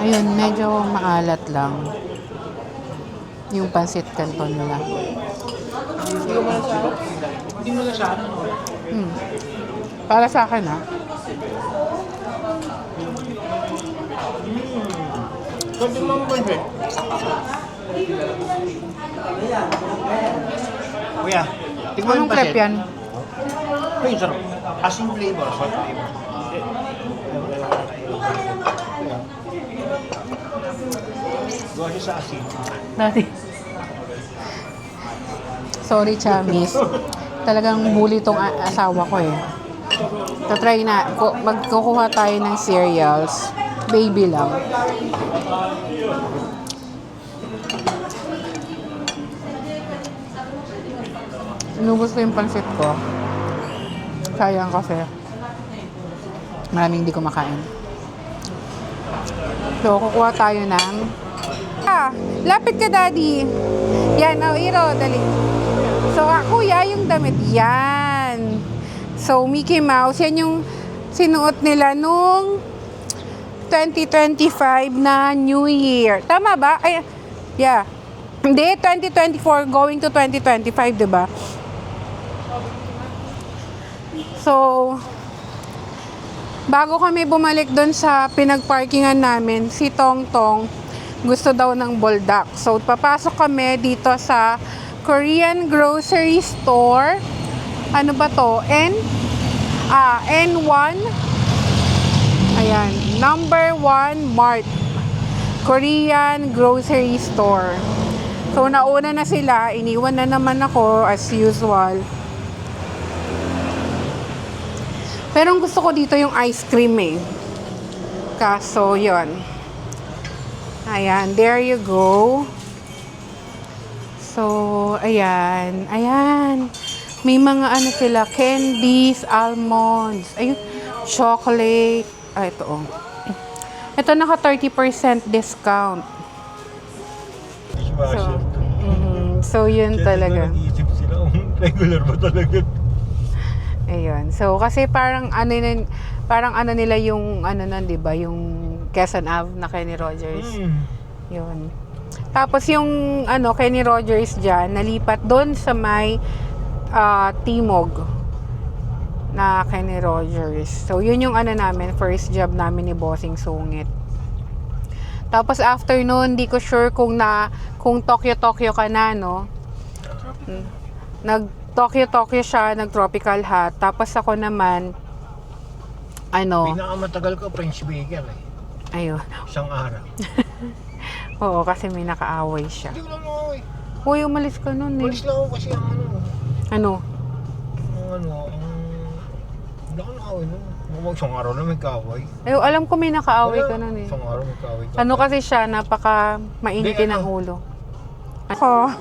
Ayun, medyo maalat lang. Yung pansit canton nila. Hindi mo na siya. Para sa akin, ha? Pwede mo mo ba? Kuya, tingnan mo Anong yung crepe pasit. yan? Ito yung sarap. Asin flavor, salt flavor. Gawa siya sa asin. Dati. Sorry, Chamis. Talagang bully tong asawa ko eh. Tatry na. Magkukuha tayo ng cereals. Baby lang. Inubos ko yung pansit ko. Sayang kasi. Maraming hindi kumakain. So, kukuha tayo ng... lapit ka, Daddy. Yan, Iro, dali. So, kuya, yung damit. Yan. So, Mickey Mouse, yan yung sinuot nila nung 2025 na New Year. Tama ba? Ay, yeah. Hindi, 2024 going to 2025, diba? So, bago kami bumalik doon sa pinagparkingan namin, si Tongtong gusto daw ng buldak. So, papasok kami dito sa Korean grocery store. Ano ba to? N1. Ayan. Number 1 Mart. Korean grocery store. So, nauna na sila. Iniwan na naman ako as usual. Pero ang gusto ko dito yung ice cream eh. Kaso, yon. Ayan, there you go. So, ayan. Ayan. May mga ano sila, candies, almonds, ayun, chocolate. Ito oh. Ito naka 30% discount. So, yun talaga. Nag-iisip sila, regular ba talaga? Ayun. So, kasi parang ano nila yung ano nun, 'di ba? Yung Quezon Ave na Kenny Rogers. Yun. Tapos yung ano Kenny Rogers diyan nalipat doon sa may Timog na Kenny Rogers. So, yun yung ano namin, first job namin ni Bossing Sungit. Tapos after noon, di ko sure kung Tokyo ka na, no? Nag-Tokyo siya, nag-tropical hot. Tapos ako naman, Pinakamatagal ko, French baker eh. Ayun. Isang araw. Oo, kasi may nakaaway siya. Hindi ko lang nakaway. Uy, umalis ka nun eh. Malis lang ako kasi ang Ano? hindi ako nakaway nun. Isang araw na may kaway. Ay, alam ko may nakaaway ka nun eh. Isang araw may kaway. Ano kasi siya, napaka mainitin ang ulo. Ako.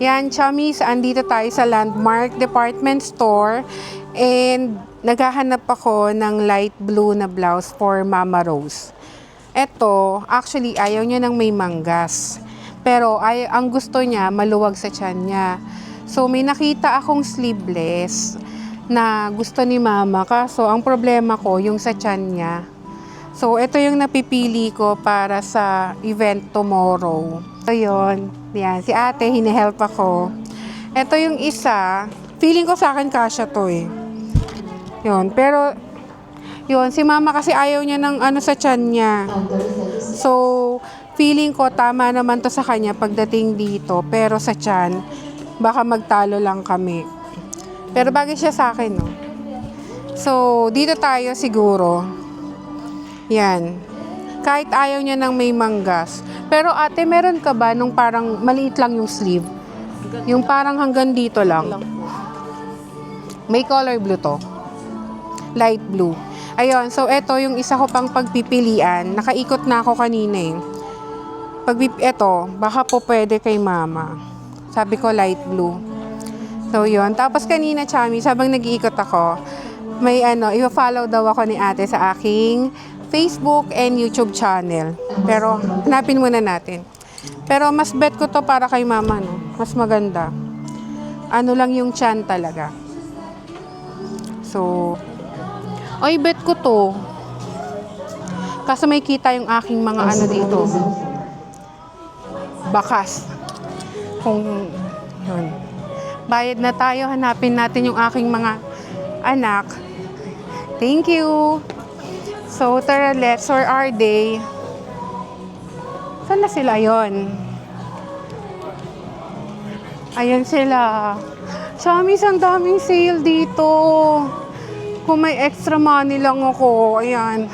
Yan, chummies, andito tayo sa Landmark Department Store and naghahanap ako ng light blue na blouse for Mama Rose. Eto, actually, ayaw niya ng may manggas. Pero ang gusto niya, maluwag sa tiyan niya. So, may nakita akong sleeveless na gusto ni Mama. Kaso, ang problema ko, yung sa tiyan niya. So, ito yung napipili ko para sa event tomorrow. So, yun. Yan, si ate, hinihelp ako. Ito yung isa. Feeling ko sa akin kasya to eh. Yun, pero yun, si Mama kasi ayaw niya ng ano sa tiyan niya. So, feeling ko tama naman to sa kanya pagdating dito. Pero sa tiyan, baka magtalo lang kami. Pero bagay siya sa akin, no? So, dito tayo siguro. Yan. Kahit ayaw niya ng may manggas. Pero ate, meron ka ba nung parang maliit lang yung sleeve? Yung parang hanggang dito lang. May color blue to. Light blue. Ayun, so eto yung isa ko pang pagpipilian. Nakaikot na ako kanina eh. Eto, baka po pwede kay Mama. Sabi ko light blue. So yun. Tapos kanina, Chami, sabang nag-iikot ako, may i-follow daw ako ni ate sa aking Facebook and YouTube channel. Pero, hanapin muna natin. Pero, mas bet ko to para kay Mama, no? Mas maganda. Ano lang yung tiyan talaga. So, Ay, bet ko to. Kaso may kita yung aking mga ano dito. Bakas. Kung, yun. Bayad na tayo. Hanapin natin yung aking mga anak. Thank you. So, tara, let's, or are they? Saan na sila yon? Ayan sila. Chamis, ang daming sale dito. Kung may extra money lang ako. Ayan.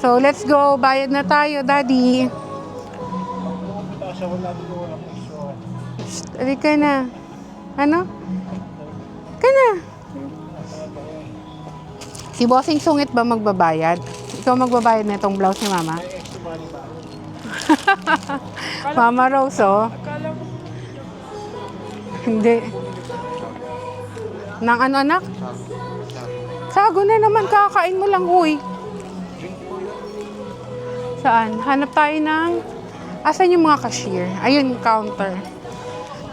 So, let's go. Bayad na tayo, Daddy. Shh, halika na. Ano? Ka na. Si Bossing Sungit ba magbabayad? Ikaw magbabayad na itong blouse ni Mama? Mama Rose, oh. Hindi. Nang ano, anak? Sago na naman, kakain mo lang, huy. Saan? Hanap tayo ng... Asan yung mga cashier? Ayun, counter.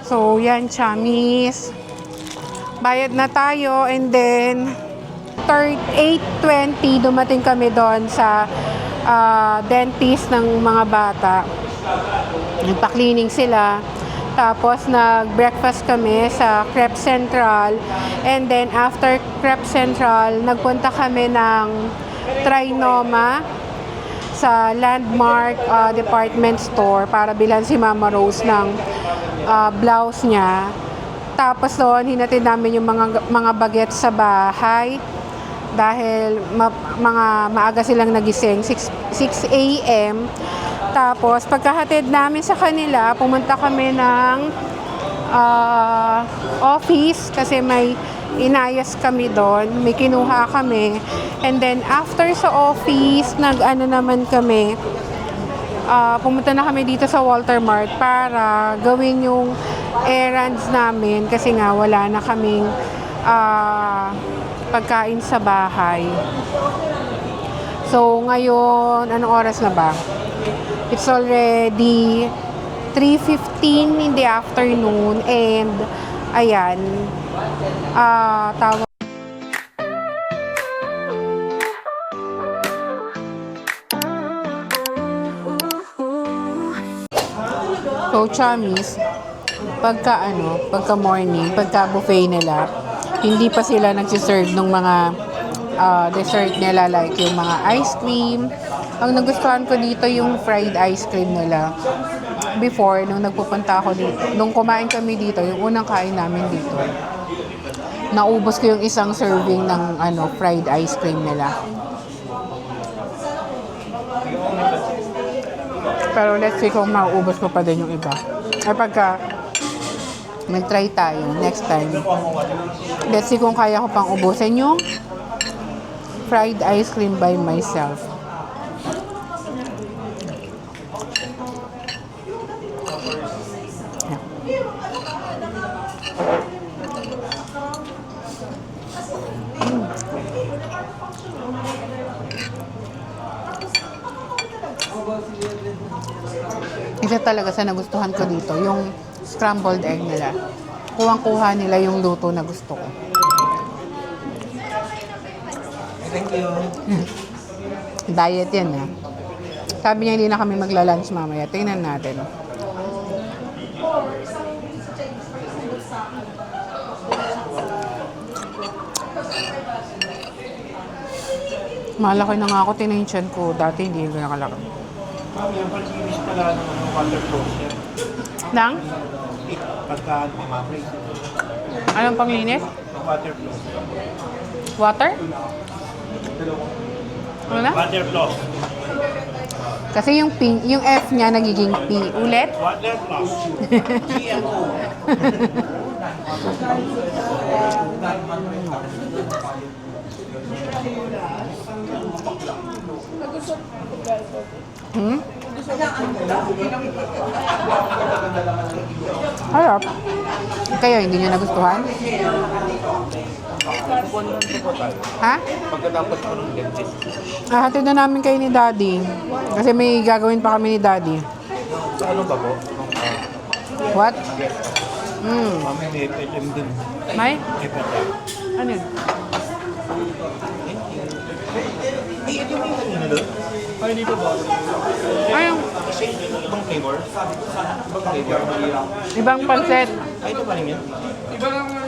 So, yan, chamis. Bayad na tayo, and then 8:20 dumating kami doon sa dentist ng mga bata. Nagpa-cleaning sila. Tapos nag-breakfast kami sa Crepe Central. And then after Crepe Central, nagpunta kami ng Trinoma sa Landmark department store para bilhan si Mama Rose ng blouse niya. Tapos doon, hinatid namin yung mga bagets sa bahay dahil maaga silang nagising, 6 a.m. Tapos, pagkahatid namin sa kanila, pumunta kami ng office kasi may inayos kami doon, may kinuha kami. And then, after sa office, nag-ano naman kami, pumunta na kami dito sa Walter Mart para gawin yung errands namin kasi nga wala na kaming pagkain sa bahay. So, ngayon, anong oras na ba? It's already 3:15 in the afternoon and ayan, tawag. So, chamis, pagka morning, pagka buffet nila, hindi pa sila nagsiserve ng mga dessert nila like yung mga ice cream. Ang nagustuhan ko dito yung fried ice cream nila. Before, nung nagpupunta ako dito, nung kumain kami dito, yung unang kain namin dito, naubos ko yung isang serving ng fried ice cream nila. Pero let's see kung mauubos ko pa din yung iba. Ay pagka mag-try tayo next time. Let's see kung kaya ko pang ubusin yung fried ice cream by myself. Isa talaga sa nagustuhan ko dito, yung scrambled egg nila. Kuwang-kuha nila yung luto na gusto ko. Thank you. Diet yan, ha. Sabi niya hindi na kami magla-lunch mamaya. Tingnan natin. Malaki na nga ako, tinensyon ko. Dati hindi ko nakalaki. Yung pag-ibis pala ng water flows yan. Nang? Pagka mamapray. Anong panglinis? Water flows. Water? Ano na? Water flows. Kasi yung pink, yung F niya nagiging P. Ulit? Water flows. GMO. Harap. Kayo, hindi nyo nagustuhan? Ha? Pagkatapos ko ng dentist. Hatid na namin kayo ni Daddy. Kasi may gagawin pa kami ni Daddy. Sa ano ba po? What? Mami, may FHM din. May? FHM. Ano yun? Thank you. nandun? Ay, dito ba? Ayun, Kasi ibang flavor. Ibang flavor. ibang pansit. Ay, ito pa rin yan. Iba lang may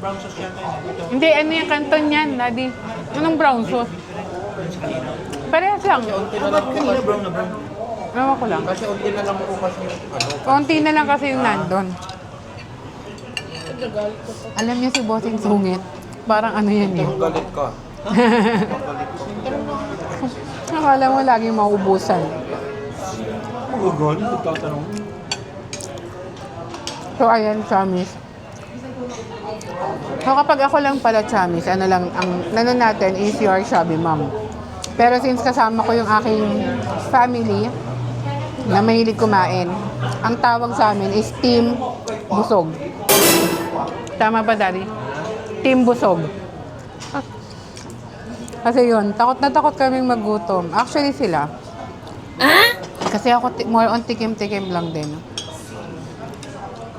brown sauce yata yun. Ito. Hindi, ano yung kanton yan, Daddy? Anong brown sauce? Parehas lang. Ba't kanina brown na brown? Ewan ko lang. Kasi unti na lang po kasi yung Konti na lang kasi yung nandun. Alam niya si Bossing Sungit. Parang ano yan eh. galit ka. Akala mo laging mauubusan. Ugon, magtatanong. So ayan, chamis. So kapag ako lang pala chamis, ano lang, ang nano natin is your Chubby Mom. Pero since kasama ko yung aking family na mahilig kumain, ang tawag sa amin is Team Busog. Tama ba, Daddy? Team Busog. Kasi yun, takot na takot kaming magutom. Actually sila. Kasi ako more on tikim-tikim lang din.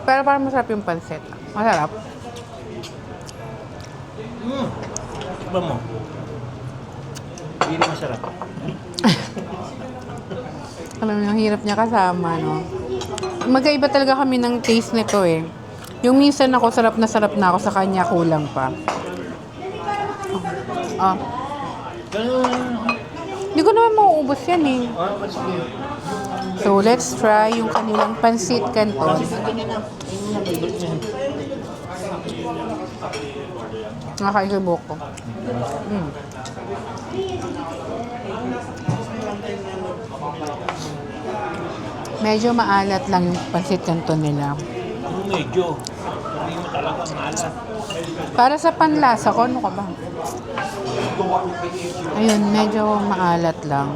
Pero parang masarap yung pansit. Masarap. Iba mo. Hindi rin masarap. Alam mo, ang hirap niya kasama, no? Magkaiba talaga kami ng taste nito eh. Yung minsan ako, sarap na ako sa kanya, kulang pa. Ah. Hindi ko naman mauubos yan eh. So, let's try yung kanilang pansit canton. Nakakaibok ko. Medyo maalat lang yung pansit canton nila. Medyo. Hindi mo talaga maalat. Para sa panlasa ko, ano ka ba? Ayun, medyo maalat lang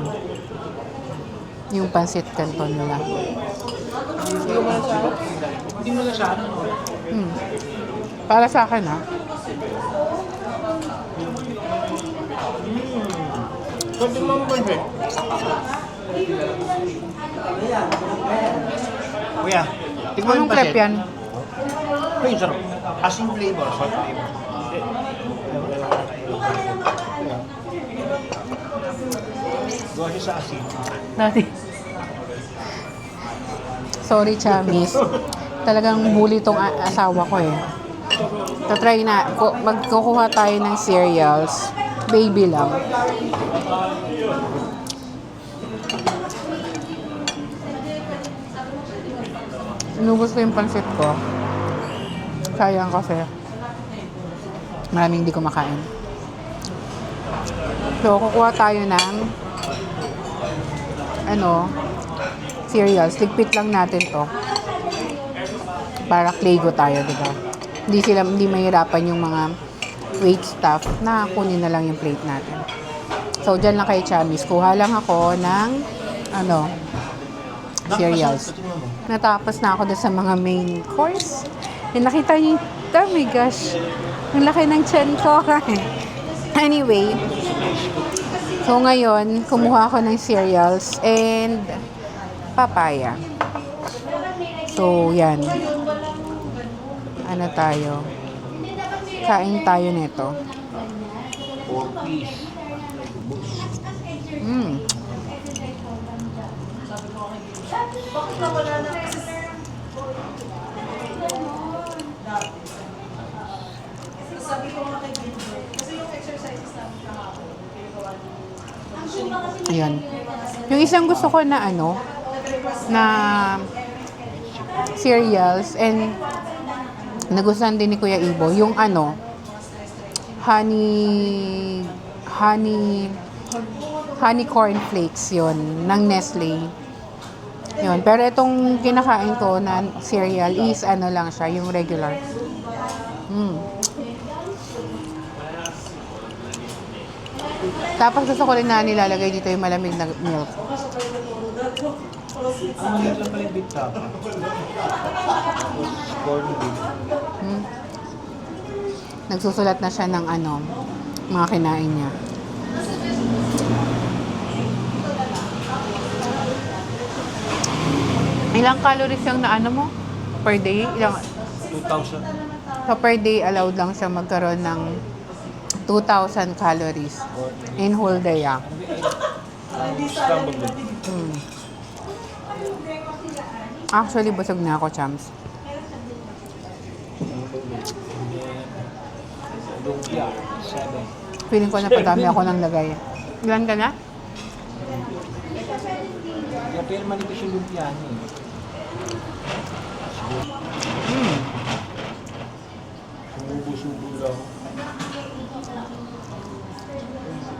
yung pansit canton nila. Hindi mo na sa ano. Para sa akin, ha? Pwede mo mo ba? Kuya, tignan mo Anong yung crepe pancit. yan? Ito yung sarap. Asin flavor, salt flavor. Gawa siya sa asin. Dati. Sorry, Chamis. Talagang bully tong asawa ko eh. Tatry na. Magkukuha tayo ng cereals. Baby lang. Inubos ko yung pansit ko. Sayang kasi. Maraming hindi kumakain. So, kukuha tayo ng cereals. Ligpit lang natin to. Para Claygo tayo, di ba? Hindi mahirapan yung mga wait staff na kunin na lang yung plate natin. So, dyan lang kay Chamis. Kuha lang ako ng cereals. Natapos na ako doon sa mga main course. Nakita niyo, oh my gosh, ang laki ng tiyan ko. Anyway, so ngayon, kumuha ako ng cereals and papaya. So, yan. Ano tayo? Kain tayo nito. 4 piece. Ayan. Yung isang gusto ko na na cereals and nagustuhan din ni Kuya Ibo, yung honey corn flakes yon ng Nestle. Yun. Pero itong kinakain ko na cereal is lang siya, yung regular. Tapos gusto ko rin na nilalagay dito yung malamig na milk. Ang liit lang pala yung beef tapa. Corn beef. Nagsusulat na siya ng mga kinain niya. Ilang calories yung mo? Per day? 2,000. So per day, allowed lang siya magkaroon ng 2,000 calories in whole day, ah. Scrambled egg. Actually, busog na ako, chams. Lumpia, 7. Feeling ko na padami ako ng lagay. Ilan ka na? Kaya pero manipis yung lumpia niya eh. Sumubo-subo lang.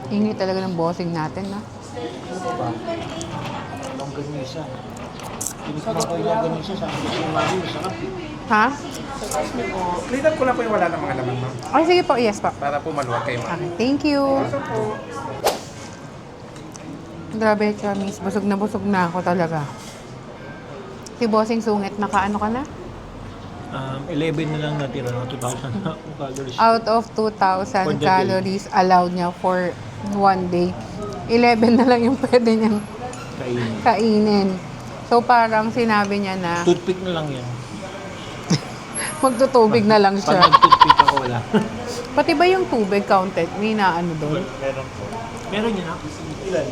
Ingi talaga ng bossing natin, na. Ano ba? Longganisa. Tinikman ko yung longganisa sa akin kasi mami, masarap. Ha? Clean up ko lang po yung wala ng mga laman, ma'am. Okay, sige po. Yes po. Para po maluwag kayo, ma'am. Okay, thank you. Also po, Grabe, chamis. Busog na ako talaga. Si bossing sungit, nakaano ka na? 11 na lang natira ng 2,000 calories. Out of 2,000 For the calories allowed niya for one day, 11 na lang yung pwede niyang Kainin. kainin. So parang sinabi niya na Toothpick na lang yan. magtutubig na lang Pag siya. nag-toothpick ako wala. Pati ba yung tubig counted? May naano doon? meron po. Meron yan ha? Ilan?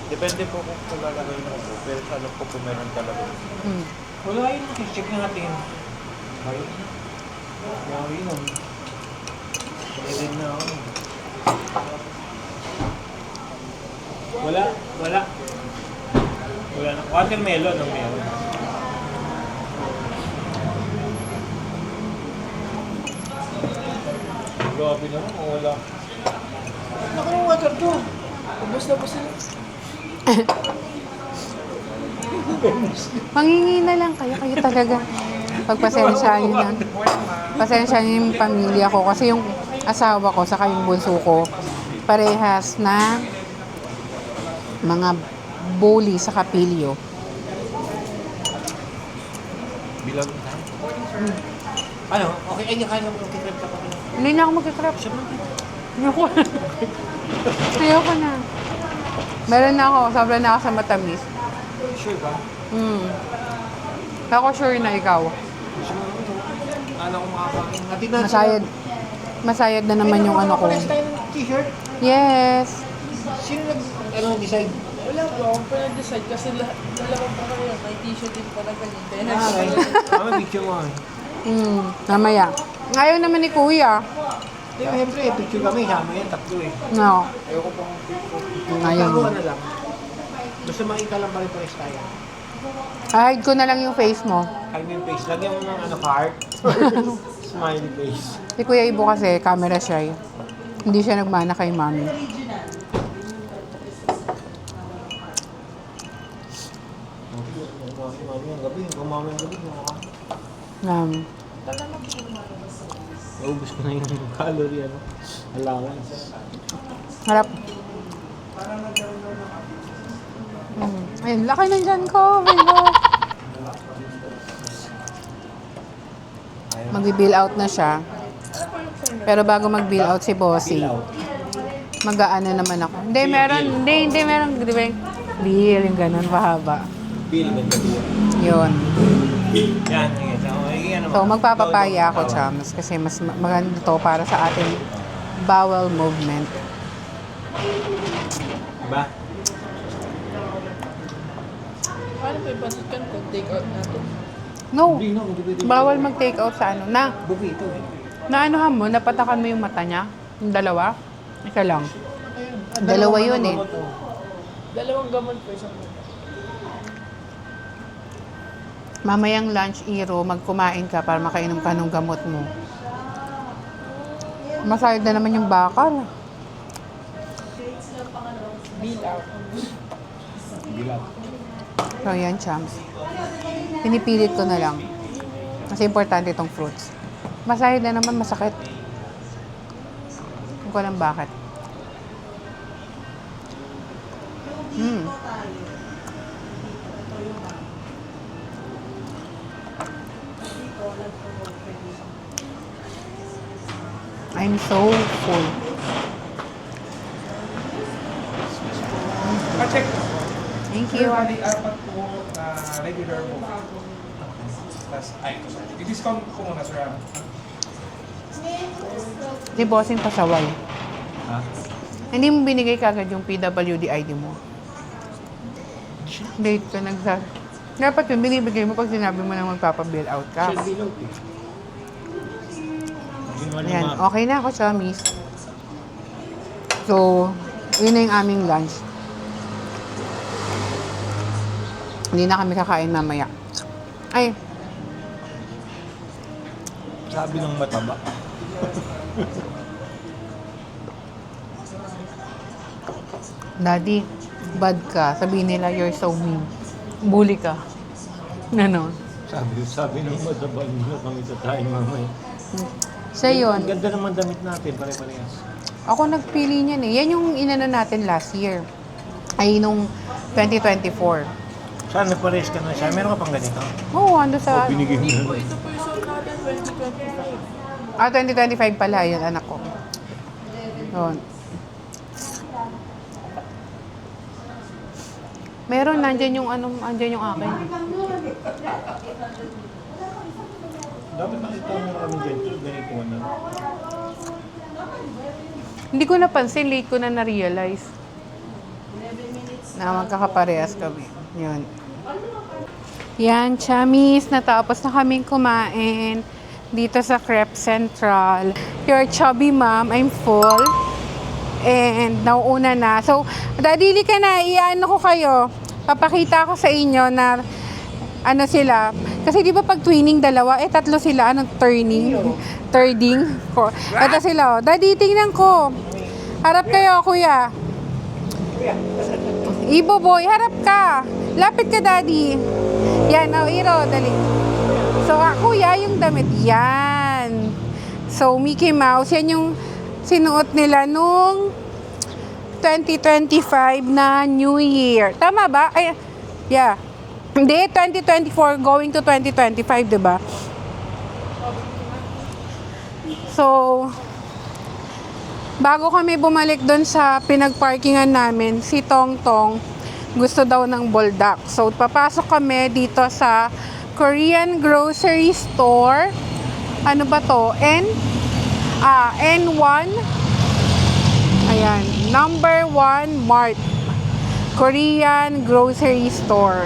Depende po kung lalagay mo po. Pero sa alam ko po meron talaga. Hmm. Wala yun. Check na natin. Ayun. Ayun. Pwede na ako. Wala. Wala na. Watermelon ang meron. Grabe naman. Wala. Naku yung water to. Ubus na pa sila. Mangingi na lang kayo talaga. Pagpasensya niyo na. Pasensya niyo yung pamilya ko kasi yung asawa ko saka yung bunso ko parehas na mga bully sa kapilyo. Bilang. Ano? Okay, ay kaya mo kikrep ka pa. Hindi na ako magkikrap. Ayoko na. Ayoko na. Meron na ako. Sobra na ako sa matamis. Sure ba? Ako sure na ikaw. Ano ko makakain? Masayad. Masayad na naman yung ano ko. Pares tayo ng t-shirt. Yes. Sino nag-decide? Wala po akong pa-decide kasi dalawa pa kayo. May t-shirt din pala ganito. Mama, picture mo. Mamaya. Ayaw naman ni Kuya. Siyempre, picture kami. Sama yan, tatlo eh. No. Ayoko pang Ayaw Tago mo. ka na lang. Basta makita lang pa rin pares tayo. Hide ko na lang yung face mo. Hide mo yung face. Lagyan mo ng heart. Smiley face. Si Kuya Ibo kasi, camera shy. Hindi siya nagmana kay Mami. Mami ang gabi. Mami ang gabi. Naubos ko na yung calorie, allowance. Harap. Ayun, laki ng dyan ko. Oh my God. Mag-bill out na siya. Pero bago mag-bill out si Bossy, mag-aano naman ako. Hindi, meron. Hindi, meron. Bill, yung ganun, mahaba. Bill, ganda bill. Yun. Yan, yan. So, magpapapaya ako, chums, kasi mas maganda to para sa ating bowel movement. Diba? Paano pa ipasit kung take out natin? No, Hindi, no. Hindi pwede. bawal mag-take out sa ano. Na, Buffet ito eh. naanuhan mo, napatakan mo yung mata niya. Yung dalawa. Isa lang. Dalawa yun eh. Dalawang gamot po isang gamot. Mamayang lunch, Iro, magkumain ka para makainom ka ng gamot mo. Masayad na naman yung bakal. Bill out. Bilat. So, yan, chums. Pinipilit ko na lang. Kasi importante itong fruits. Masayad na naman, masakit. Hindi ko alam bakit. I'm so full. Pa-check. Thank you. Bali, apat po na regular po. Tapos, ay, ito sir. I-discount ko muna, sir. Si bossing pasaway. Ha? Hindi mo binigay kagad yung PWD ID mo. Late ka Dapat yun, binibigay mo pag sinabi mo na magpapabill out ka. Siya bilog eh. Ginawa niya Ayan, mga- okay na ako, Chamis. So, yun na yung aming lunch. Hindi na kami kakain mamaya. Ay, Sabi ng mataba. Daddy, bad ka. Sabihin nila, you're so mean. Bully ka. Ganon. Sabi ng mataba nila kami sa tayo mamaya. Siya yun. Ang ganda naman damit natin, pare-parehas. Ako nagpili niyan eh. Yan yung inano natin last year. Ay, nung 2024. Saan nagparehas ka na siya? Meron ka pang ganito? Oo, ando sa... Binigay mo Hindi na po, lang. ito po yung suot natin 2025. 2025 pala yun, anak ko. Yun. Meron, nandyan yung andyan yung akin. Dapat nakita mo na kami dyan. Ganito na. Hindi ko napansin, late ko na na-realize. Na magkakaparehas kami. Yun. Yan, chamis. Natapos na kaming kumain dito sa Crepe Central. Your chubby mom, I'm full. And nauuna na. So, dadili ka na, iano ko kayo. Papakita ko sa inyo na ano sila. Kasi di ba pag twinning dalawa, tatlo sila. Anong turning? Thirding? Ito sila. Daddy, tingnan ko. Harap kayo, kuya. Ibo boy, harap ka. Lapit ka, daddy. Yan, Iro, dali. So, kuya, yung damit. Yan. So, Mickey Mouse, yan yung sinuot nila nung 2025 na New Year. Tama ba? Ay, yeah. Hindi, 2024 going to 2025, diba? So, bago kami bumalik doon sa pinagparkingan namin, si Tongtong gusto daw ng buldak. So, papasok kami dito sa Korean grocery store. Ano ba to? N1. Ayan. Number 1 Mart. Korean grocery store.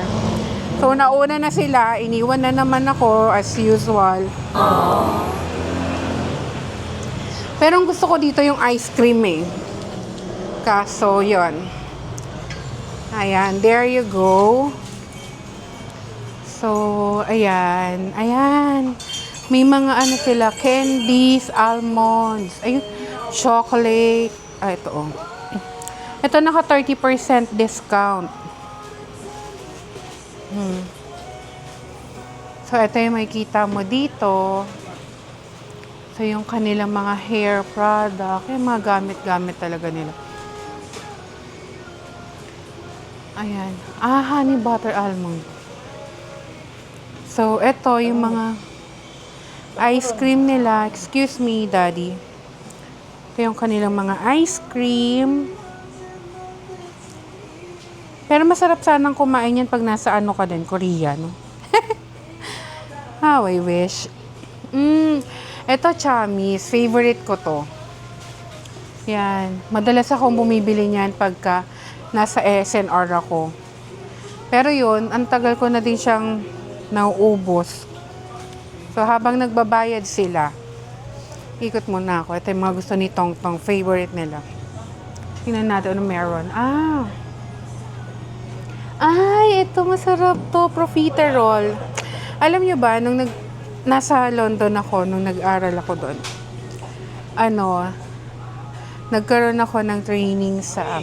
So, nauna na sila. Iniwan na naman ako as usual. Pero ang gusto ko dito yung ice cream eh. Kaso, yon. Ayan, there you go. So, ayan. Ayan. May mga ano sila, candies, almonds, ayun, chocolate. Ito oh. Ito naka 30% discount. So, ito yung makikita mo dito. So, yung kanilang mga hair product, yung mga gamit-gamit talaga nila. Ayan. Honey butter almond. So, ito yung mga ice cream nila. Excuse me, daddy. Ito yung kanilang mga ice cream. Pero masarap sanang kumain yan pag nasa ano ka din, Korea, no? How I wish. Ito, chamis. Favorite ko to. Yan. Madalas akong bumibili niyan pagka nasa SNR ako. Pero yun, ang tagal ko na din siyang nauubos. So, habang nagbabayad sila, ikot muna ako. Ito yung mga gusto ni Tongtong. Favorite nila. Tingnan natin ano meron. Ay, ito masarap to. Profiterol. Alam nyo ba, nung nasa London ako, nung nag-aral ako doon, nagkaroon ako ng training sa,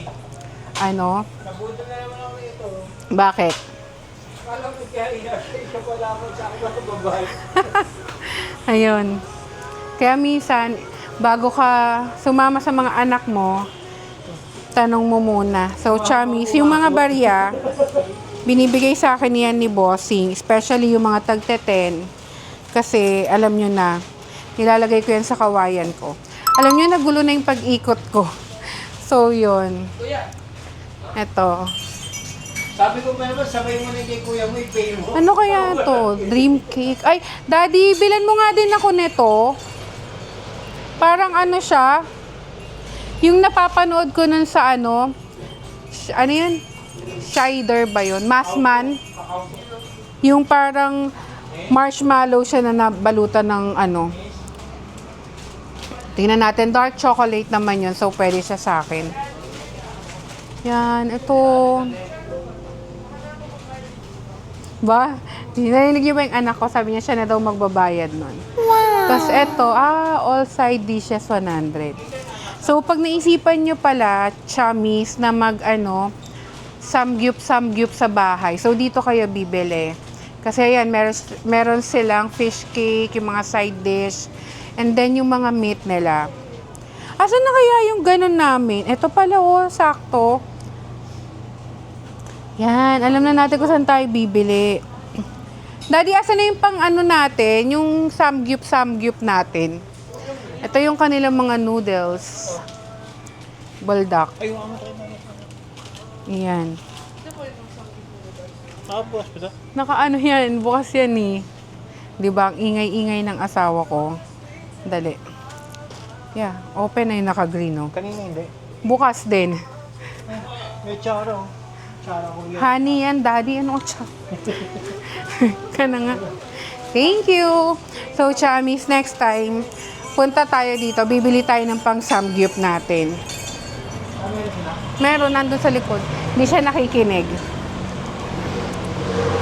bakit? Ayun. Kaya minsan, bago ka sumama sa mga anak mo, tanong mo muna. So, chamis, yung mga barya, binibigay sa akin yan ni Bossing, especially yung mga tagte-10. Kasi, alam nyo na, nilalagay ko yan sa kawayan ko. Alam nyo, nagulo na yung pag-ikot ko. So, yun. Eto. Sabi ko pa naman, sabay mo na kay kuya mo, i-pay mo. Ano kaya to? Dream cake? Ay, daddy, bilan mo nga din ako nito. Parang ano siya? Yung napapanood ko nun sa ano yun? Cider ba yun? Massman? Yung parang marshmallow siya na nabalutan ng ano. Tingnan natin, dark chocolate naman yun. So, pwede siya sa akin. Yan, ito. Ba? Narinig niyo ba yung anak ko? Sabi niya siya na daw magbabayad nun. Wow! Tapos ito, all side dishes 100. So, pag naisipan nyo pala, chummies, na samgyup sa bahay. So, dito kayo bibili. Kasi ayan, meron silang fish cake, yung mga side dish, and then yung mga meat nila. Asan na kaya yung ganun namin? Ito pala, sakto. Yan, alam na natin kung saan tayo bibili. Daddy, asan na yung pang natin? Yung samgyup natin. Ito yung kanilang mga noodles. Buldak. Ay, yung amatay na. Yan. Tapos, pita. Nakaano yan, bukas yan eh. Diba, ang ingay-ingay ng asawa ko. Dali. Yeah, open na yung naka-green, no? Kanina hindi. Bukas din. May tsara, oh. Tsara ko yan. Honey yan, daddy, ano siya? Kana nga. Thank you! So, chummies, next time, punta tayo dito, bibili tayo ng pang samgyup natin. Meron, nandun sa likod. Hindi siya nakikinig.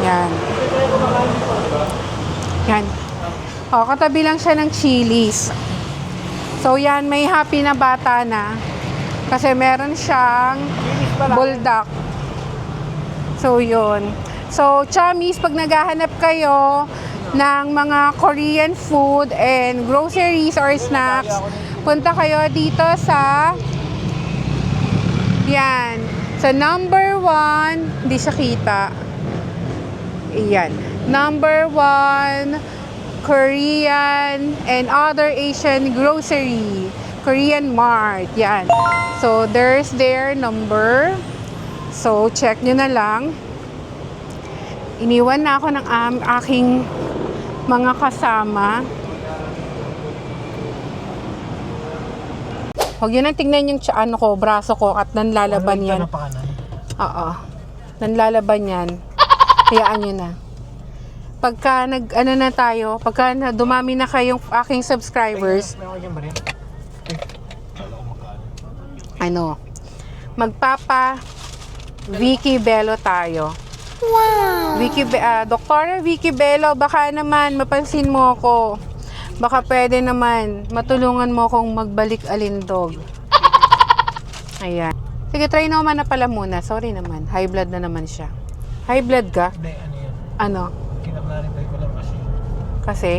Yan. Yan. O, katabi lang siya ng Chili's. So, yan, may happy na bata na. Kasi meron siyang buldak. So, yun. So, chummies, pag naghahanap kayo ng mga Korean food and groceries or snacks, punta kayo dito sa yan. So, number 1, hindi siya kita. Ayan. Number 1, Korean and other Asian grocery. Korean Mart. Yan. So, there's their number. So, check nyo na lang. Iniwan na ako ng aking mga kasama. Huwag yun ang tignan yung braso ko at nanlalaban yan. Ano pa kanan? Oo. Nanlalaban yan. Hayaan nyo na. Pagka pagka dumami na kayong aking subscribers, May ako dyan ba rin? magpapa Vicky Bello tayo. Wow! Doktora Vicky Bello, baka naman mapansin mo ako. Baka pwede naman matulungan mo akong magbalik alindog. Ayan. Sige, try naman na pala muna. Sorry naman. High blood na naman siya. High blood ka? Hindi, ano yan? Ano? Kinaklarify ko lang kasi. Kasi?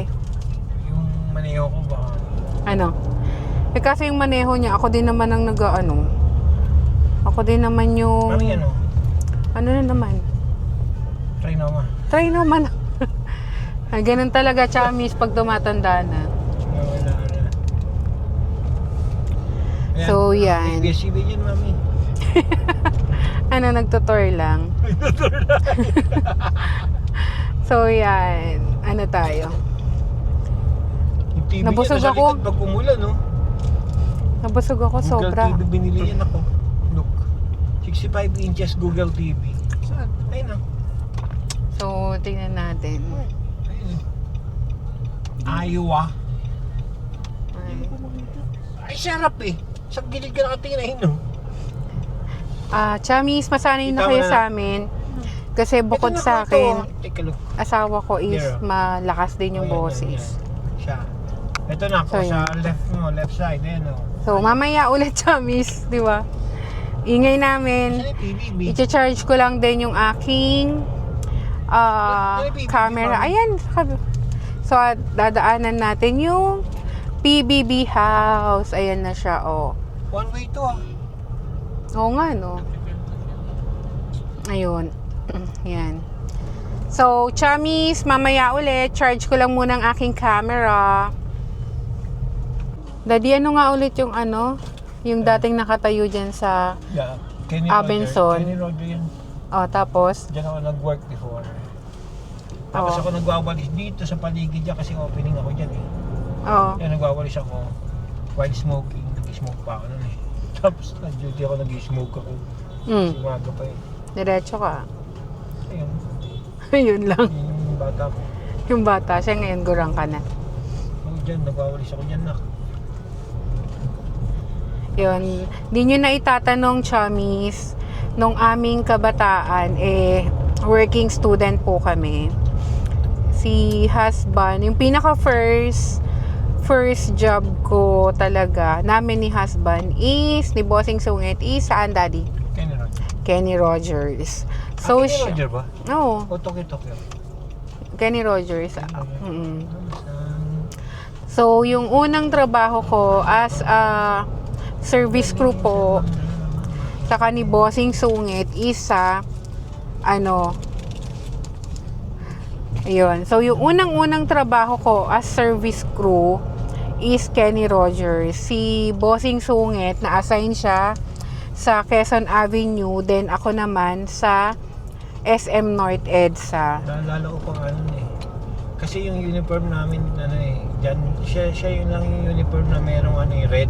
Yung maneho ko ba? Ano? Kasi yung maneho niya, ako din naman ang Ako din naman yung... Mami, ano? Ano na naman? Try naman. Try naman. Ay, ganun talaga, chummies, pag tumatanda na. Wala. Ayan. So, yan. ABS-CBN yan, mami. Nagtutour lang. So, yan. Ano tayo? Yung TV Nabusog niya, nasa ako. likod pag umulan, no? Nabusog ako, sobra. Google TV binili yan ako. Look. 65 inches Google TV. Saan? Ayun na. So, tingnan natin. Ayun. Iowa. Ay. Ay, sarap eh. Sa gilid ka nakatingin na yun, no? Chummies, masanay na Kita mo kayo na. sa amin. Kasi bukod Ito na sa po akin, ito. Take a look. asawa ko is There. malakas din yung Oh, yan, boses. yan. Siya. Ito na ako So, sa left mo, left side. Ayan, oh. So, mamaya ulit, chummies, di ba? Ingay namin. Saan yung PBB? I-charge ko lang din yung aking camera. Ayan. So, dadaanan natin yung PBB house. Ayan na siya, oh. One way to, ah. Oo nga, no? Ayun. Yan. So, chummies, mamaya ulit. Charge ko lang muna ang aking camera. Daddy, ano nga ulit yung yung dating nakatayo dyan sa... Yeah. Kenny Abenson. Kenny Roger yan. Oh, tapos? Diyan ako nag-work before. Tapos Oo. ako nagwawalis dito sa paligid dyan kasi opening ako dyan eh. Oh. Yan, nagwawalis ako while smoking. Nag-smoke pa ako nun eh. Tapos nag-duty ako, nag-smoke ako. Umaga pa eh. Diretso ka. Ayun, Yun lang. yung bata ko. Yung bata, siya ngayon gurang ka na. Ako dyan, nagwawalis ako dyan nak. Yun. Di nyo na itatanong, chummies, nung aming kabataan, working student po kami. Si husband, yung pinaka first job ko talaga, namin ni husband is, ni Bossing Sungit, is saan, Daddy? Kenny Roger. Kenny Rogers. So, Kenny Roger ba? Oo, O Tokyo. Kenny Rogers. So, yung unang trabaho ko as a service crew po, saka ni Bossing Sungit, is sa, ayun. So, yung unang-unang trabaho ko as service crew is Kenny Rogers. Si Bossing Sungit, na-assign siya sa Quezon Avenue, then ako naman sa SM North EDSA. Naalala ko pang ano eh. Kasi yung uniform namin, dyan, siya yun lang yung uniform na merong red.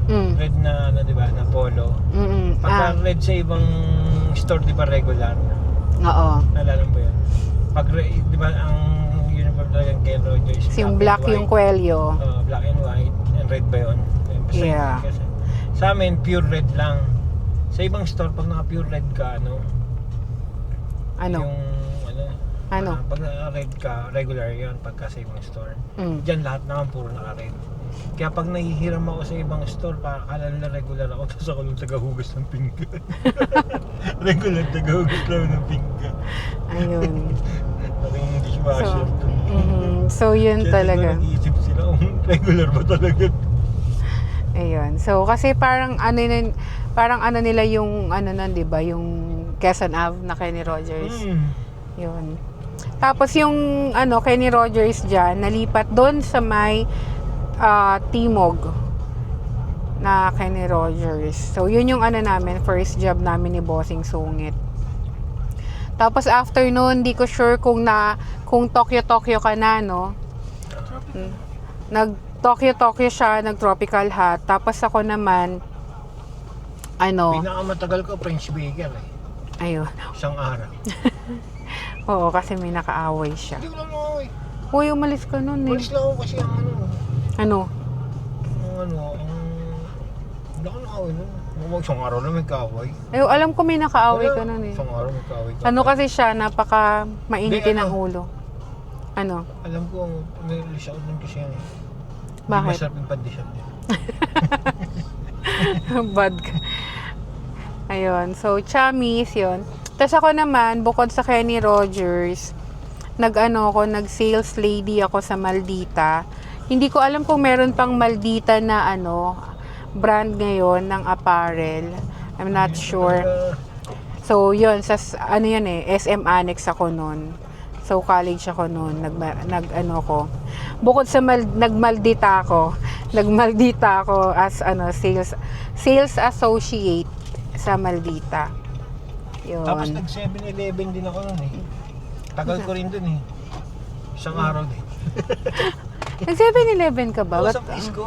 Red na, di ba, na polo. Pagka red sa ibang store, di ba, regular? Oo. Naalala mo ba yun? Pag, di ba, ang uniform talagang Ken Rogers. Yung black yung kwelyo. Black and white. And red ba yun? Basta Yeah. Kasi, sa amin, pure red lang. Sa ibang store, pag naka-pure red ka, Ano? pag naka-red ka, regular yun pagka sa ibang store. Mm. Diyan lahat naman puro naka-red. Kaya pag nahihiram ako sa ibang store, akala nila regular ako, tapos ako yung tagahugas ng pinggan. Regular tagahugas lang ng pinggan. Ayun. Aking dishwasher. So, yun Kaya talaga. nag-iisip sila kung regular ba talaga. Ayun. So, kasi parang ano nila yung, nun, di ba, yung Quezon Ave na Kenny Rogers. Yun. Tapos yung, Kenny Rogers dyan, nalipat doon sa may Timog na Kenny Rogers. So, yun yung namin, first job namin ni Bossing Sungit. Tapos after noon, di ko sure kung Tokyo ka na, no? Nag-Tokyo siya, nag-tropical hat. Tapos ako naman, Pinakamatagal ko, French Baker eh. ayun. Isang araw. Oo, kasi may nakaaway siya. Hindi ko lang nakaway. Uy, umalis ka nun eh. Walis lang ako kasi ang Ano? hindi ako nakaway nun. Isang araw na may kaaway. Ay, alam ko may nakaaway ka nun eh. Isang araw may kaaway ka. Ano kasi siya, napaka mainitin Hindi, ang ulo. Ano? Alam ko, may release ako dun kasi yan eh. Hindi Bakit? masarap yung pandesal niya. Bad ka. Ayun. So, chummies yun. Tapos ako naman, bukod sa Kenny Rogers, nag-sales lady ako sa Maldita. Hindi ko alam kung meron pang Maldita na brand ngayon ng apparel. I'm not sure. So, yun. Yun eh, SM Annex ako nun. So, college ako noon. Bukod sa nagmaldita ako as sales associate sa Maldita. Yun. Tapos nag 7-Eleven din ako nun eh. Tagal ko rin dun eh. Isang araw din. Nag 7-Eleven ka ba? Ako Ba't- sa Prisco.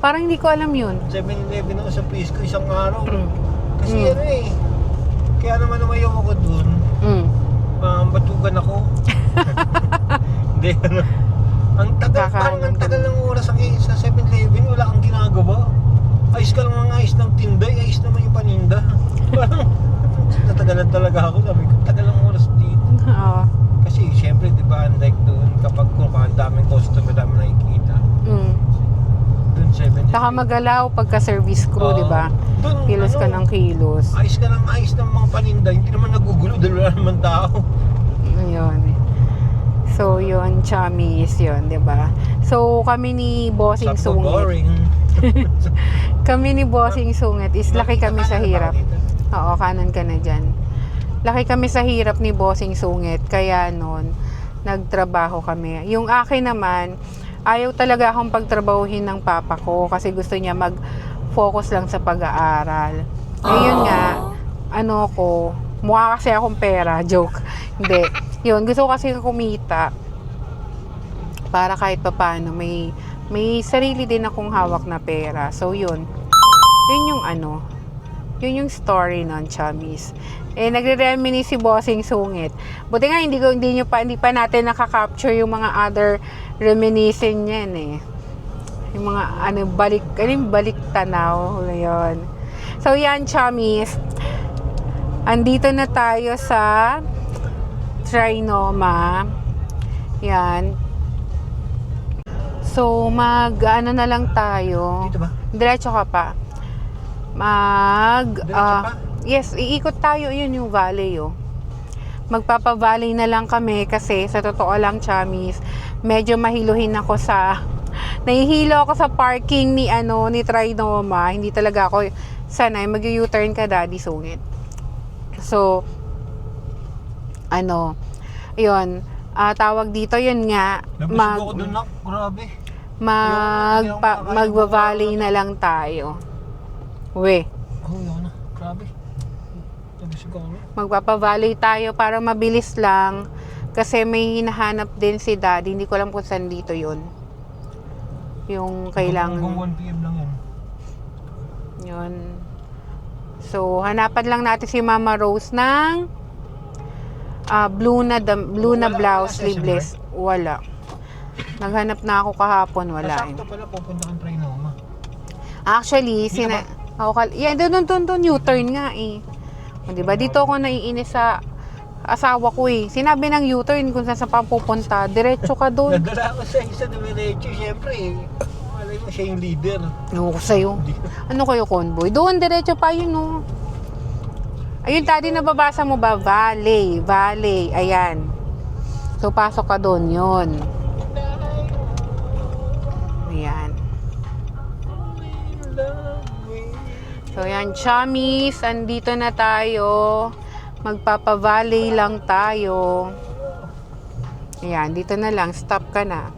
Parang hindi ko alam yun. 7-Eleven ako sa Prisco isang araw. Kasi kaya naman umayaw ako dun. Batugan ako. Hindi, ang tagal ng oras sa 7-Eleven, wala kang ginagawa. Ayos ka lang ang ayos ng tinday, ayos naman yung paninda. Parang natagalan talaga ako, sabi ko, tagal ng oras dito. Oo. Kasi syempre, di ba, unlike doon, kapag ang daming customer, daming nakikita. Doon 7-Eleven. Saka magalaw pagka service crew, di ba? Doon, Kilos ka ng kilos. ayos ka lang ayos ng mga paninda, hindi naman nagugulo dahil wala naman tao. Ayun. So, yun, chummies yun, di ba? So, kami ni Bossing Sapo Sungit. boring. Kami ni Bossing Sungit is laki kami sa hirap. Oo, kanan ka na dyan. Laki kami sa hirap ni Bossing Sungit. Kaya noon, nagtrabaho kami. Yung akin naman, ayaw talaga akong pagtrabahuhin ng papa ko kasi gusto niya mag-focus lang sa pag-aaral. Ngayon nga, mukha kasi akong pera. Joke. Hindi. Yun, gusto ko kasi kumita para kahit papaano may sarili din akong hawak na pera. So, yun. Yun yung story nun, chummies. Nagre-reminisce si Bossing Sungit. Buti nga hindi pa natin nakaka-capture yung mga other reminiscing niyan eh. Yung mga balik tanaw, yun. So yan, chummies. Andito na tayo sa Trinoma. Yan. So na lang tayo. Dito ba? Diretso ka pa. Diretso pa? Yes, iikot tayo. Yun yung valley, oh. Magpapa-valley na lang kami kasi sa totoo lang, chummies, medyo mahiluhin ako nahihilo ako sa parking ni Trinoma. Hindi talaga ako sanay. Mag-U-turn ka, Daddy Sungit. So, yun. Tawag dito, yun nga. Nabusog ako dun na. Grabe. Magba-valley na lang tayo. We. Oh, yun na. Grabe. Nabusog ako. Magpapa-valley tayo para mabilis lang. Kasi may hinahanap din si Daddy. Hindi ko alam kung saan dito yun. Yung kailangan. Hanggang 1 PM lang yun. Yun. So, hanapan lang natin si Mama Rose ng blue na blouse, sleeveless. Wala. Naghanap na ako kahapon, wala. Sakto pala pupunta kang Trinoma. Actually, doon U-turn nga eh. O, diba? Dito ako naiinis sa asawa ko eh. Sinabi ng U-turn kung saan sa pupunta. Diretso ka doon. Nadala ko sa isa na diretso, syempre eh. Malay mo siya yung leader. Ewan ko sa'yo. Ano kayo, convoy? Doon, diretso pa yun, oh. Ayun, Daddy, nababasa mo ba? Valley. Ayan. So, pasok ka doon, yun. Ayan. So, yan, chummies. Andito na tayo. Magpapa-valley lang tayo. Ayan, dito na lang. Stop ka na.